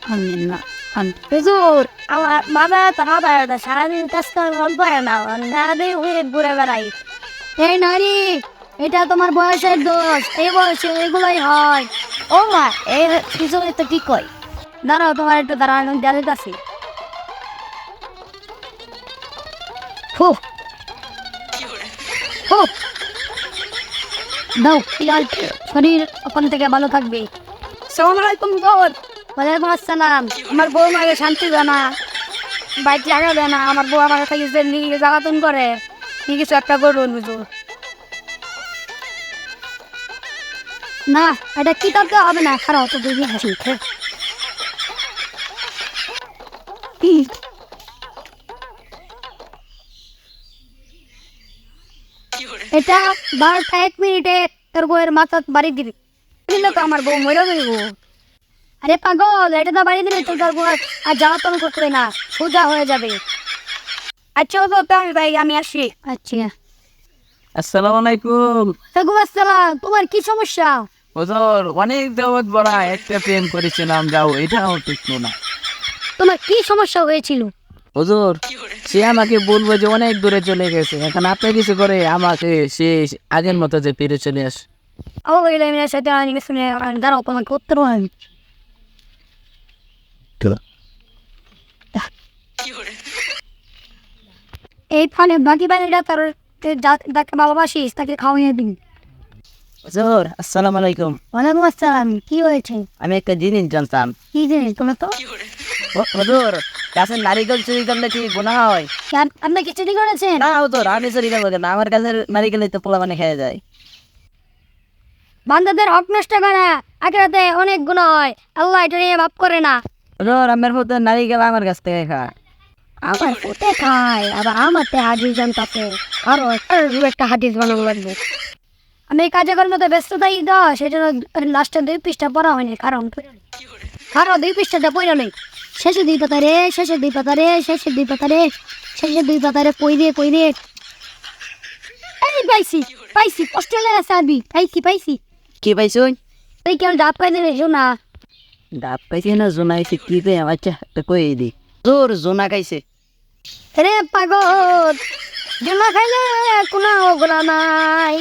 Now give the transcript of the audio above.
আলহামদুলিল্লাহ। হুজুর আমার বাবা তো আবার সারাদিন কাজ করে পারে না সারাদিন ঘুরে বেড়াই। এই নারী, এটা তোমার বয়সের দোষ, এই বয়সে এগুলোই হয়। ও মা এই হুজুর তো কি কয়? দাঁড়াও, তোমার একটু দাঁড়ানো জানিত আছে। হো হো দাও, শরীর ওখান থেকে ভালো থাকবে। সালাম আলাইকুম হুজুর। ওয়ালাইকুম আসসালাম। আমার বউ মাকে শান্তি দেয় না, বাইক জায়গা দেয় না, আমার বউ আমার কাছে নিয়ে জ্বালাতন করে, কি কিছু একটা করুন হুজুর। না, এটা কিতাব হবে না, খারাপ তো দেখি হাসি। এটা 12টা 1 মিনিটে তোর বউয়ের মাথা বাড়ি দিবি। দিলে তো আমার বউ মরে যাইব। আরে পাগল, এটা তো বাড়ি দিলে তোর বউ আর জ্বালাতন করবে না, সোজা হয়ে যাবে। আচ্ছা হুজুর তাহলে ভাই আমি আসি। আচ্ছা। আসসালামু আলাইকুম। ওয়ালাইকুম আসসালাম। তোমার কি সমস্যা? হুজুর অনেক দাওয়াত বড়া একটা প্রেম করেছিলাম, যাও এটাও টিকলো না। তোমার কি সমস্যা হয়েছিল? হুজুর সে আমাকে বলবো যে অনেক দূরে চলে গেছে, এখন আপনি কিছু করে আমাকে সে আগের মতো যে ফিরে চলে আস। আমার সাথে শুনে দাঁড়াও, তোমাকে উত্তর হয়। এই ফলে বাকি বাড়িটা তার যাকে ভালোবাসিস তাকে খাওয়াইয়ে দিন। হুজুর আসসালামু আলাইকুম। ওয়ালাইকুম আসসালাম। কি হয়েছে? আমি একটা জিনিস জানতাম। কি জিনিস তোমার তো? হুজুর কাছে নারিকেল চুরি করলে কি গুনাহ হয়? আপনি কি চুরি করেছেন? না হুজুর, আমি চুরি করবো কেন? আমার কাছে নারিকেল তো পোলা মানে খেয়ে যায়। বান্দাদের হক নষ্ট করা আখেরাতে অনেক গুনাহ হয়, আল্লাহ এটা নিয়ে মাফ করে না। হুজুর আমার মতো নারিকেল আমার কাছ থেকে খায়। আবার কোথায় খায়, আবার আমার তে হাজির জানতাছে, আরো একটা হাদিস বানানো লাগবে। আমি এই কাজে করার মতো ব্যস্ততাই দাও, সেজন্য লাস্টে 2 পৃষ্ঠা পড়া হয়নি। কারণ 2 পৃষ্ঠাটা পড়া নেই। শেষে 2 পাতা রে, শেষে 2 পাতা রে, শেষে 2 পাতা রে, শেষে 2 পাতা রে, কই রে। এই পাইছি পাইছি, কষ্ট লেগেছে আরবি, পাইছি। কি পাইছুন? তুই কেমন ডাব খাই দিলে শোনা? ডাব খাইছে না জোনা খাইছে কি রে? আচ্ছা একটা কই দি। জোর জোনা খাইছে। রে পাগল, জমা খাইলে কোনো গুণা নাই।